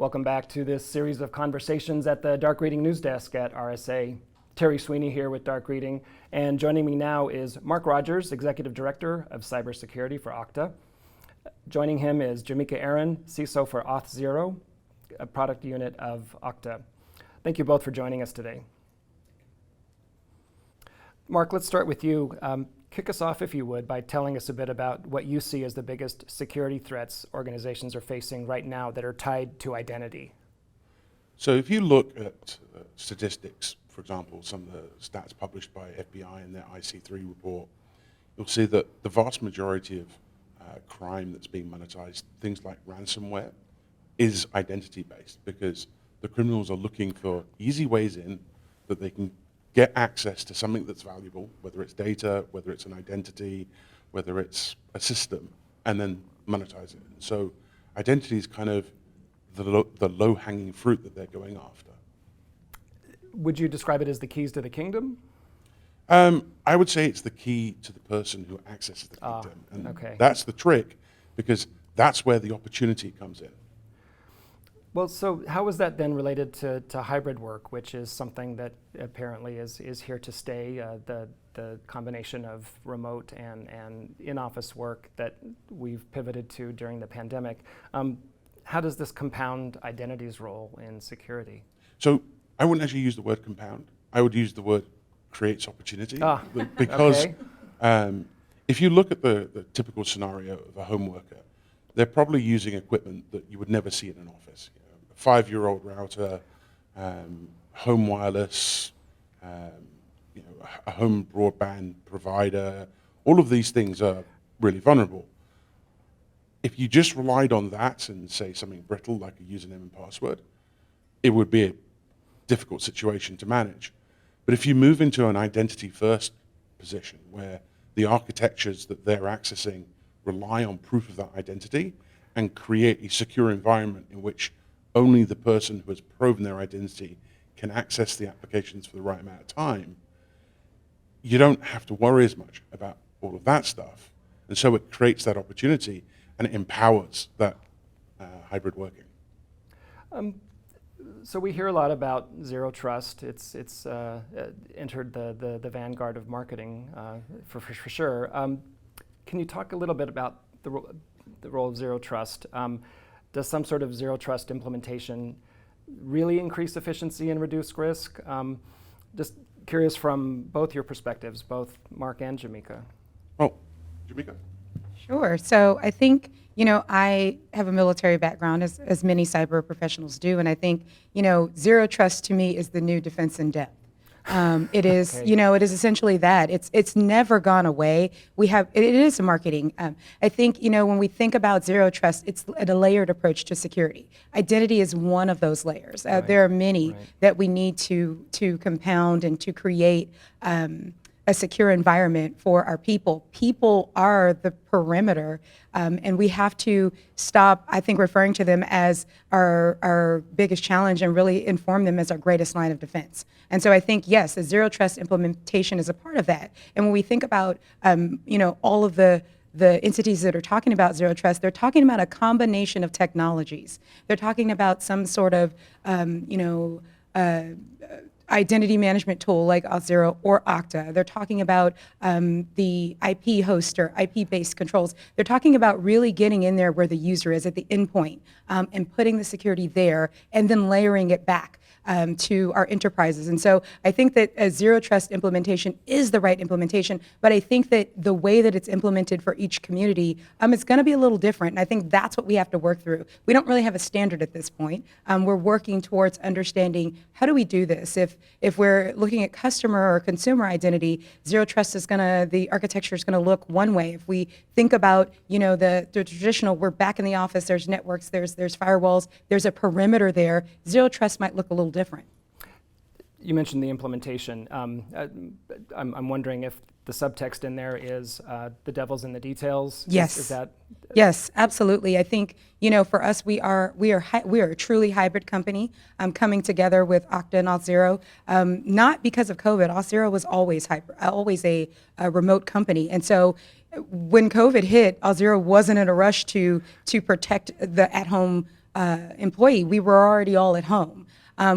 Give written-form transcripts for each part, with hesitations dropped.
Welcome back to this series of conversations at the Dark Reading News Desk at RSA. Terry Sweeney here with Dark Reading, and joining me now is Marc Rogers, Executive Director of Cybersecurity for Okta. Joining him is Jameeka Aaron, CISO for Auth0, a product unit of Okta. Thank you both for joining us today. Marc, let's start with you. Kick us off, if you would, by telling us a bit about what you see as the biggest security threats organizations are facing right now that are tied to identity. So if you look at statistics, for example, some of the stats published by FBI in their IC3 report, you'll see that the vast majority of crime that's being monetized, things like ransomware, is identity-based because the criminals are looking for easy ways in that they can get access to something that's valuable, whether it's data, whether it's an identity, whether it's a system, and then monetize it. So identity is kind of the low-hanging fruit that they're going after. Would you describe it as the keys to the kingdom? I would say it's the key to the person who accesses the kingdom. And okay. That's the trick, because that's where the opportunity comes in. Well, so how is that then related to hybrid work, which is something that apparently is here to stay, the combination of remote and in-office work that we've pivoted to during the pandemic. How does this compound identity's role in security? So I wouldn't actually use the word compound. I would use the word creates opportunity. Because okay. If you look at the typical scenario of a home worker, they're probably using equipment that you would never see in an office. You know, a 5-year-old router, home wireless, a home broadband provider. All of these things are really vulnerable. If you just relied on that and say something brittle like a username and password, it would be a difficult situation to manage. But if you move into an identity-first position where the architectures that they're accessing rely on proof of that identity and create a secure environment in which only the person who has proven their identity can access the applications for the right amount of time, you don't have to worry as much about all of that stuff. And so it creates that opportunity and it empowers that hybrid working. So we hear a lot about zero trust. It's entered the vanguard of marketing for sure. Can you talk a little bit about the role of zero trust? Does some sort of zero trust implementation really increase efficiency and reduce risk? Just curious from both your perspectives, both Marc and Jameeka. Oh, Jameeka? Sure. So I think, I have a military background, as many cyber professionals do, and I think, zero trust to me is the new defense in depth. It is, okay. It is essentially that. It's never gone away. It is a marketing. I think, when we think about zero trust, it's a layered approach to security. Identity is one of those layers. Right. There are many Right. that we need to compound and to create a secure environment for our people. People are the perimeter, and we have to stop, I think, referring to them as our biggest challenge and really inform them as our greatest line of defense. And so I think, yes, a zero trust implementation is a part of that. And when we think about, all of the entities that are talking about zero trust, they're talking about a combination of technologies. They're talking about some sort of, identity management tool like Auth0 or Okta. They're talking about the IP hoster, IP-based controls. They're talking about really getting in there where the user is at the endpoint and putting the security there and then layering it back to our enterprises. And so I think that a zero trust implementation is the right implementation, but I think that the way that it's implemented for each community is going to be a little different. And I think that's what we have to work through. We don't really have a standard at this point. We're working towards understanding how do we do this. If we're looking at customer or consumer identity, zero trust is the architecture is going to look one way. If we think about, the traditional, we're back in the office, there's networks, there's firewalls, there's a perimeter there, zero trust might look a little different. You mentioned the implementation. I'm wondering if the subtext in there is the devil's in the details. Yes. Is that? Yes, absolutely. I think for us, we are a truly hybrid company, coming together with Okta and Auth0. Not because of COVID. Auth0 was always always a remote company, and so when COVID hit, Auth0 wasn't in a rush to protect the at-home employee, we were already all at home.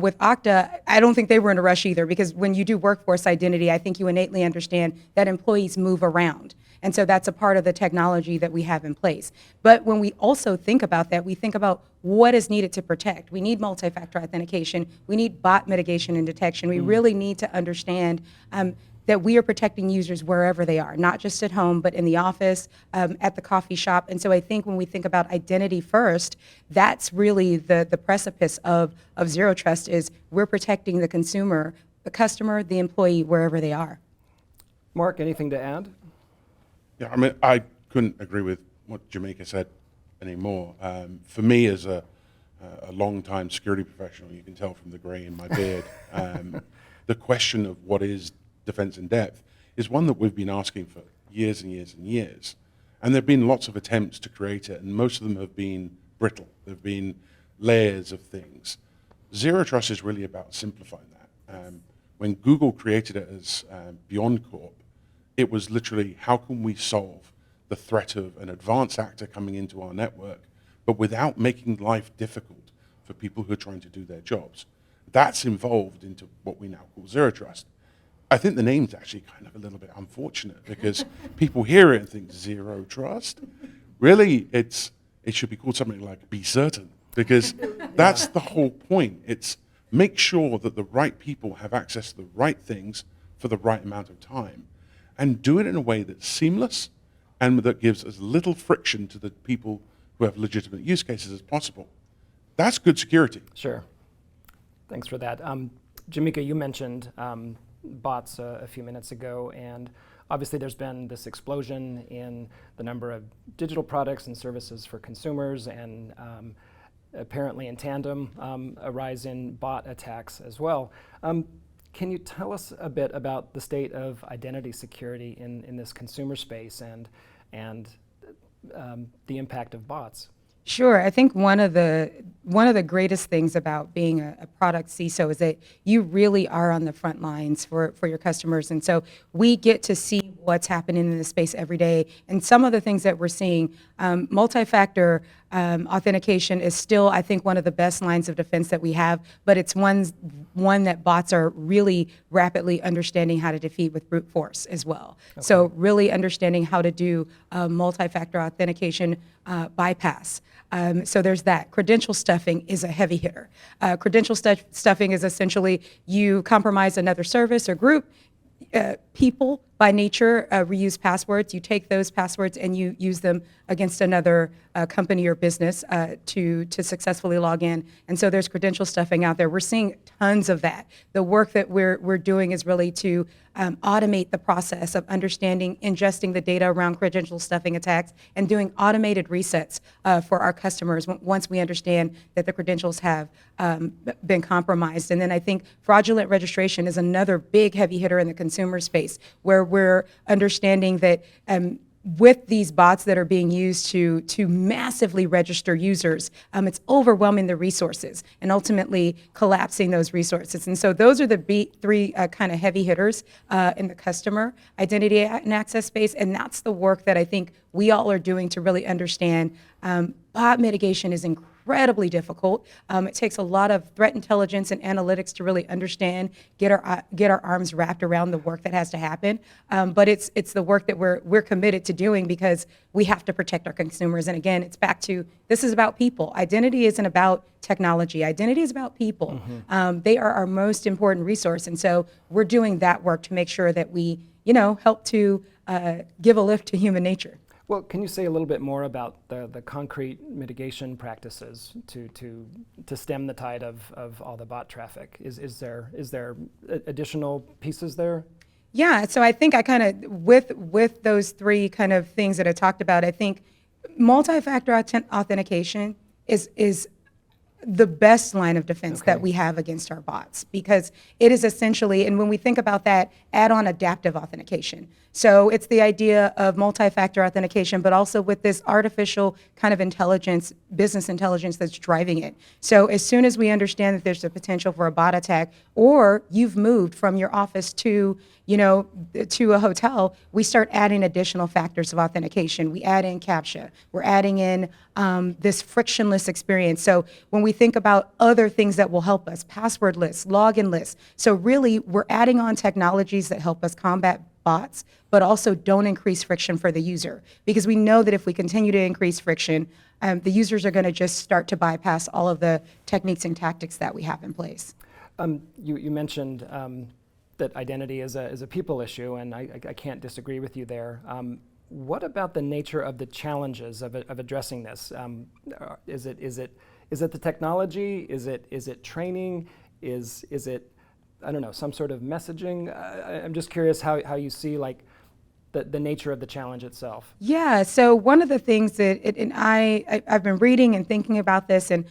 With Okta, I don't think they were in a rush either, because when you do workforce identity, I think you innately understand that employees move around. And so that's a part of the technology that we have in place. But when we also think about that, we think about what is needed to protect. We need multi-factor authentication. We need bot mitigation and detection. We really need to understand that we are protecting users wherever they are, not just at home, but in the office, at the coffee shop. And so I think when we think about identity first, that's really the precipice of Zero Trust, is we're protecting the consumer, the customer, the employee, wherever they are. Marc, anything to add? Yeah, I mean, I couldn't agree with what Jameeka said anymore. For me, as a long-time security professional, you can tell from the gray in my beard, the question of what is defense in depth is one that we've been asking for years and years and years. And there have been lots of attempts to create it, and most of them have been brittle. There have been layers of things. Zero Trust is really about simplifying that. When Google created it as Beyond Corp, it was literally, how can we solve the threat of an advanced actor coming into our network, but without making life difficult for people who are trying to do their jobs? That's evolved into what we now call Zero Trust. I think the name's actually kind of a little bit unfortunate, because people hear it and think, Zero Trust? Really, it should be called something like Be Certain, because that's the whole point. It's make sure that the right people have access to the right things for the right amount of time, and do it in a way that's seamless and that gives as little friction to the people who have legitimate use cases as possible. That's good security. Sure. Thanks for that. Jameeka, you mentioned bots a few minutes ago, and obviously there's been this explosion in the number of digital products and services for consumers, and apparently in tandem, a rise in bot attacks as well. Can you tell us a bit about the state of identity security in this consumer space and the impact of bots? Sure. I think one of the greatest things about being a product CISO is that you really are on the front lines for your customers. And so we get to see what's happening in the space every day. And some of the things that we're seeing, multi-factor authentication is still, I think, one of the best lines of defense that we have, but it's one that bots are really rapidly understanding how to defeat with brute force as well. Okay. So really understanding how to do multi-factor authentication bypass. So there's that. Credential stuffing is a heavy hitter. Credential stuffing is essentially you compromise another service or group. People, by nature, reuse passwords. You take those passwords and you use them against another company or business to successfully log in. And so there's credential stuffing out there. We're seeing tons of that. The work that we're doing is really to automate the process of understanding, ingesting the data around credential stuffing attacks, and doing automated resets for our customers once we understand that the credentials have been compromised. And then I think fraudulent registration is another big heavy hitter in the consumer space, where we're understanding that with these bots that are being used to massively register users, it's overwhelming the resources and ultimately collapsing those resources. And so those are the three kind of heavy hitters in the customer identity and access space, and that's the work that I think we all are doing to really understand. Bot mitigation is incredibly difficult. It takes a lot of threat intelligence and analytics to really understand, get our arms wrapped around the work that has to happen. But it's the work that we're committed to doing, because we have to protect our consumers. And again, it's back to, this is about people. Identity isn't about technology. Identity is about people. Mm-hmm. They are our most important resource. And so we're doing that work to make sure that we, help to give a lift to human nature. Well, can you say a little bit more about the concrete mitigation practices to stem the tide of all the bot traffic? Is there additional pieces there? Yeah, so I think I kind of, with those three kind of things that I talked about, I think multi-factor authentication is the best line of defense that we have against our bots, because it is essentially, and when we think about that, add-on adaptive authentication. So it's the idea of multi-factor authentication, but also with this artificial kind of intelligence, business intelligence that's driving it. So as soon as we understand that there's a potential for a bot attack, or you've moved from your office to to a hotel, we start adding additional factors of authentication. We add in CAPTCHA. We're adding in this frictionless experience. So when we think about other things that will help us, password lists, login lists. So really, we're adding on technologies that help us combat bots, but also don't increase friction for the user. Because we know that if we continue to increase friction, the users are going to just start to bypass all of the techniques and tactics that we have in place. You mentioned that identity is a people issue, and I can't disagree with you there. What about the nature of the challenges of addressing this? Is it the technology? Is it training? Is it, I don't know, some sort of messaging? I'm just curious how you see the nature of the challenge itself. Yeah, so one of the things that, I've been reading and thinking about this, and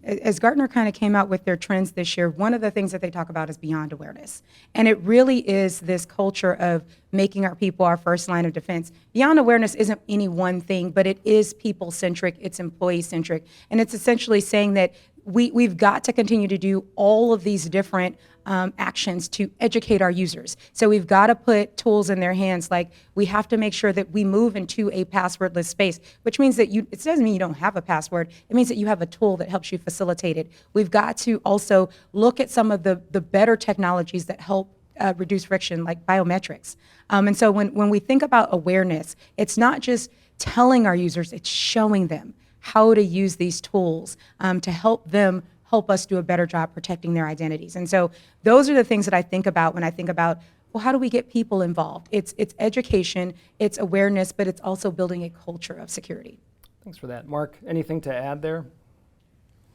as Gartner kind of came out with their trends this year, one of the things that they talk about is beyond awareness. And it really is this culture of making our people our first line of defense. Beyond awareness isn't any one thing, but it is people-centric, it's employee-centric, and it's essentially saying that we've got to continue to do all of these different actions to educate our users. So we've got to put tools in their hands, like we have to make sure that we move into a passwordless space, which means that it doesn't mean you don't have a password, it means that you have a tool that helps you facilitate it. We've got to also look at some of the better technologies that help reduce friction, like biometrics. And so when we think about awareness, it's not just telling our users, it's showing them how to use these tools to help us do a better job protecting their identities. And so those are the things that I think about when I think about, well, how do we get people involved? It's education, it's awareness, but it's also building a culture of security. Thanks for that. Marc, anything to add there?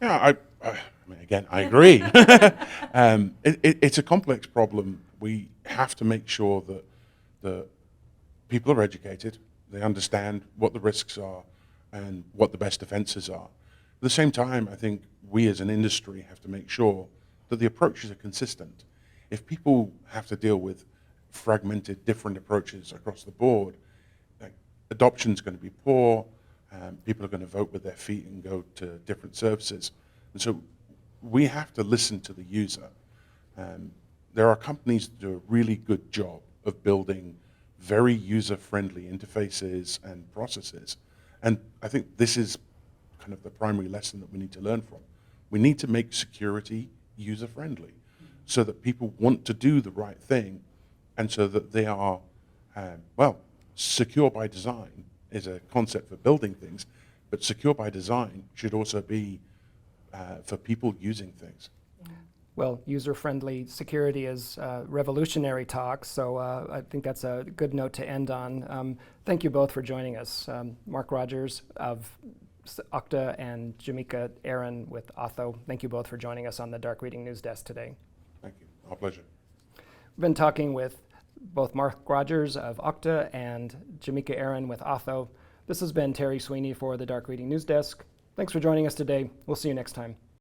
Yeah, I mean, again, I agree. It's a complex problem. We have to make sure that the people are educated, they understand what the risks are and what the best defenses are. At the same time, I think we as an industry have to make sure that the approaches are consistent. If people have to deal with fragmented, different approaches across the board, adoption is going to be poor, people are going to vote with their feet and go to different services. And so we have to listen to the user. There are companies that do a really good job of building very user-friendly interfaces and processes. And I think this is kind of the primary lesson that we need to learn from. We need to make security user-friendly so that people want to do the right thing and so that they are, secure by design is a concept for building things, but secure by design should also be for people using things. Well, user-friendly security is revolutionary talk, so I think that's a good note to end on. Thank you both for joining us. Marc Rogers of Okta and Jameeka Aaron with Otho. Thank you both for joining us on the Dark Reading News Desk today. Thank you. Our pleasure. We've been talking with both Marc Rogers of Okta and Jameeka Aaron with Otho. This has been Terry Sweeney for the Dark Reading News Desk. Thanks for joining us today. We'll see you next time.